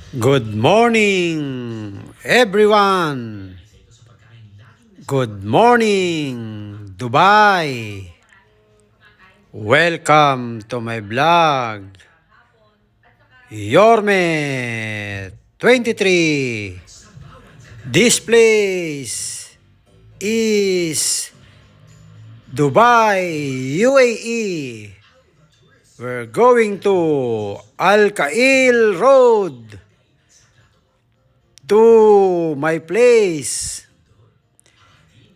Good morning, everyone. Good morning, Dubai. Welcome to my vlog. Yorme 23. This place is Dubai, UAE. We're going to Al Khail Road to my place,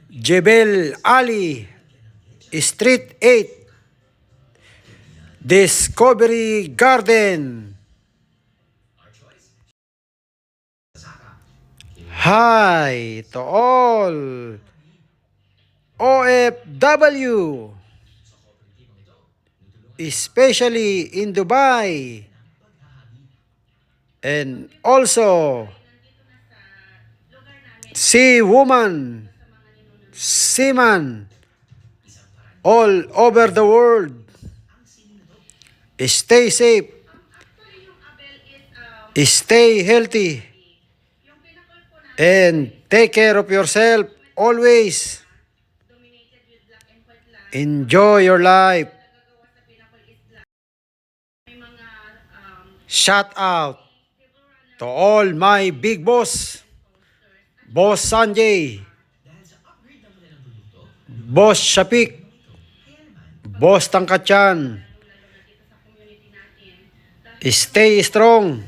Jebel Ali, Street 8, Discovery Garden. Hi to all OFW, especially in Dubai, and also sea woman, seaman, all over the world. Stay safe, stay healthy, and take care of yourself always. Enjoy your life. Shout out to all my big boss, Boss Sanjay, Boss Shapik, Boss Tangkachan. Stay strong,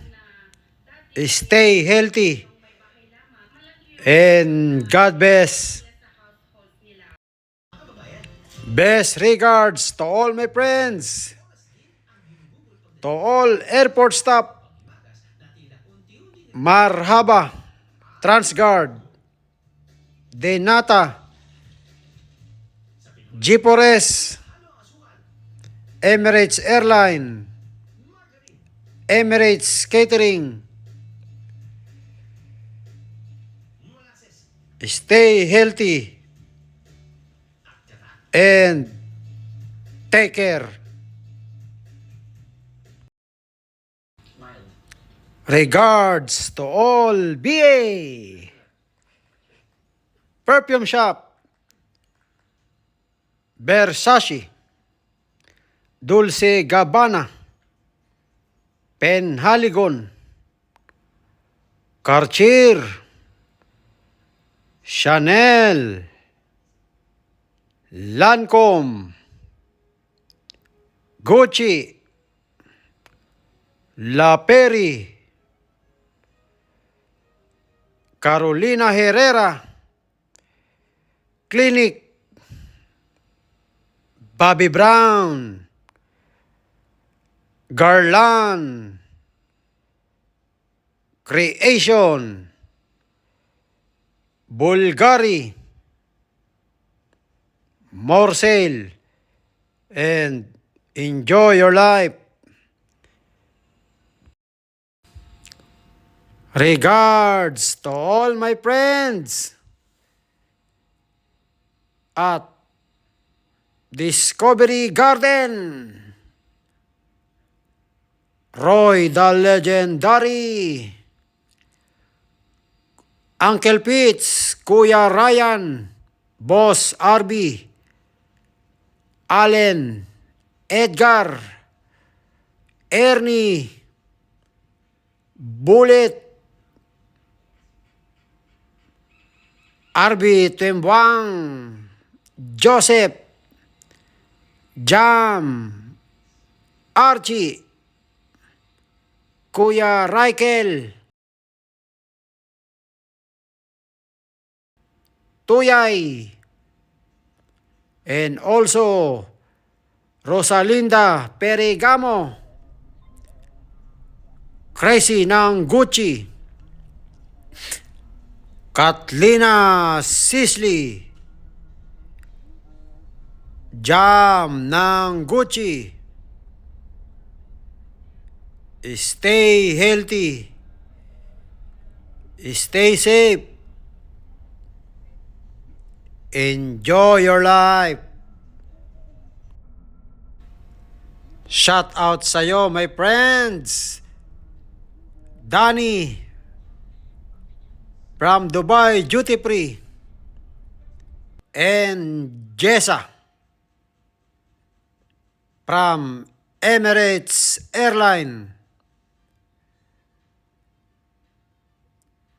stay healthy, and God bless. Best regards to all my friends, to all airport staff. Marhaba, Transguard, Denata, Gipores, Emirates Airline, Emirates Catering. Stay healthy and take care. Regards to all BA, Perfume Shop, Versace, Dulce Gabbana, Penhaligon, Cartier, Chanel, Lancome, Gucci, La Perry, Carolina Herrera, Clinique, Bobby Brown, Garland, Creation, Bulgari, Morsel, and enjoy your life. Regards to all my friends at Discovery Garden, Roy the Legendary, Uncle Pitts, Kuya Ryan, Boss RB, Allen, Edgar, Ernie, Bullet, RB Tembuang, Joseph, Jam, Archie, Kuya Raikel, Tuyay, and also Rosalinda Perigamo, Crazy ng Gucci, Katlina Sisley, Jam ng Gucci. Stay healthy, stay safe, enjoy your life. Shout out sa'yo, my friends. Danny from Dubai Duty Free, and Jessa from Emirates Airline.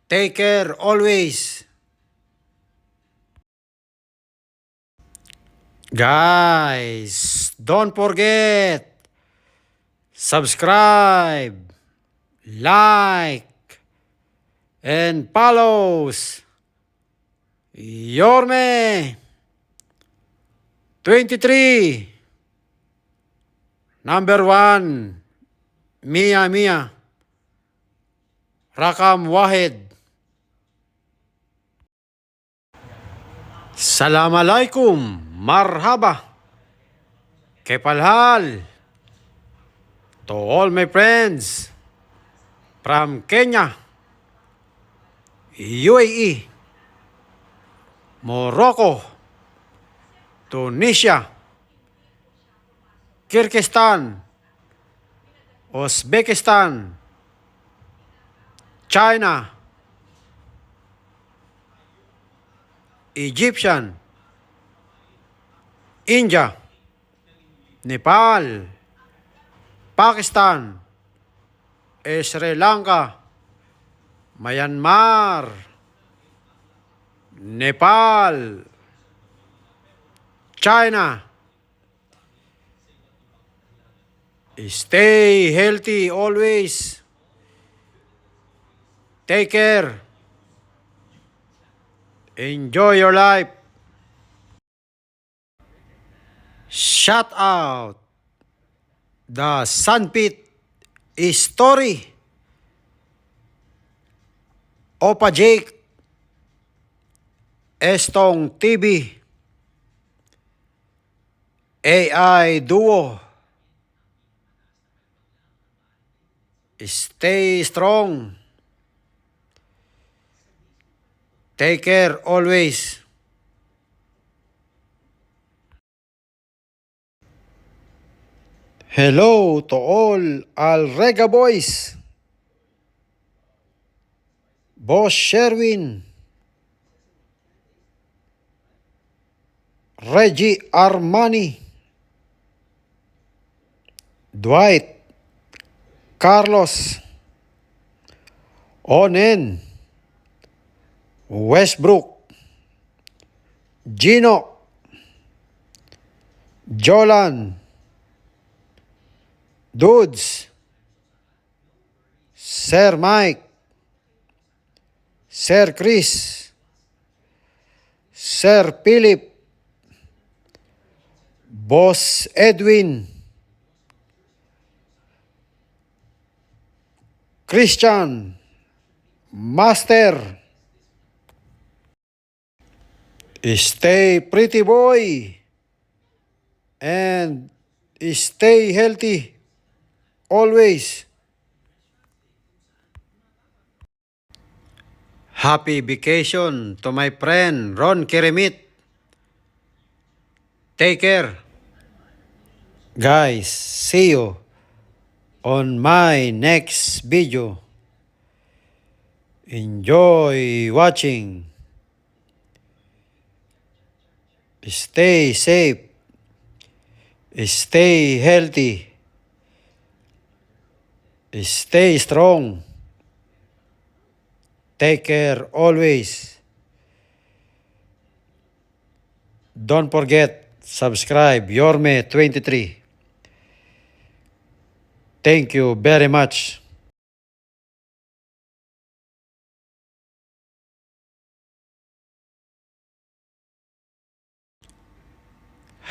Take care always. Guys, don't forget, subscribe, like, and follows Yorme 23, number 1, Mia Mia, Rakam Wahid. Assalamualaikum, marhaba, kepalhal to all my friends from Kenya, UAE, Morocco, Tunisia, Kyrgyzstan, Uzbekistan, China, Egyptian, India, Nepal, Pakistan, Sri Lanka, Myanmar, Nepal, China. Stay healthy always. Take care. Enjoy your life. Shout out the Sandpit story. Opa Jake, Estong TV, AI Duo. Stay strong. Take care always. Hello to all Alrega boys. Boss Sherwin, Reggie Armani, Dwight, Carlos, Onen, Westbrook, Gino, Jolan, Dudes, Sir Mike, Sir Chris, Sir Philip, Boss Edwin, Christian, Master. Stay pretty boy and stay healthy always. Happy vacation to my friend Ron Keremit. Take care. Guys, see you on my next video. Enjoy watching. Stay safe. Stay healthy. Stay strong. Take care always. Don't forget, subscribe Yorme 23. Thank you very much.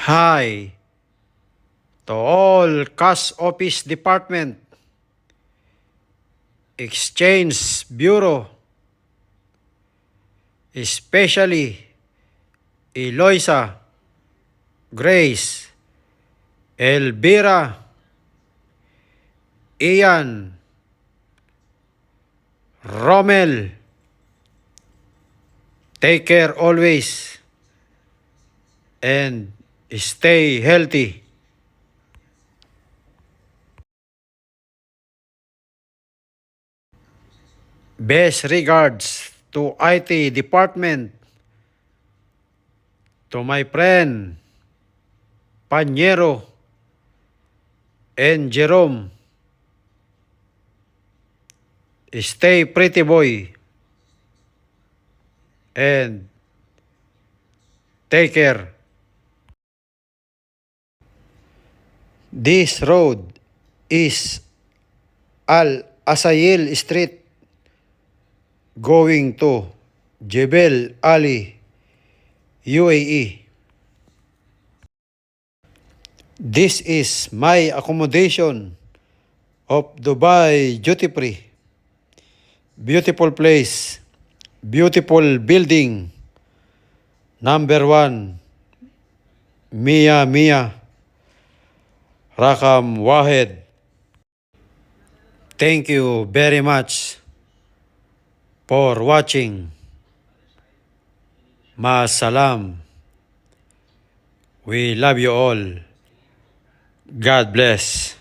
Hi to all cash office department, exchange bureau, especially Eloisa, Grace, Elvira, Ian, Rommel. Take care always and stay healthy. Best regards to IT department, to my friend Panyero and Jerome. Stay pretty boy and take care. This road is Al Asayil Street going to Jebel Ali, UAE. This is my accommodation of Dubai Duty Free. Beautiful place, beautiful building. Number 1, Mia Mia, Rakam Wahed. Thank you very much for watching. Masalam. We love you all. God bless.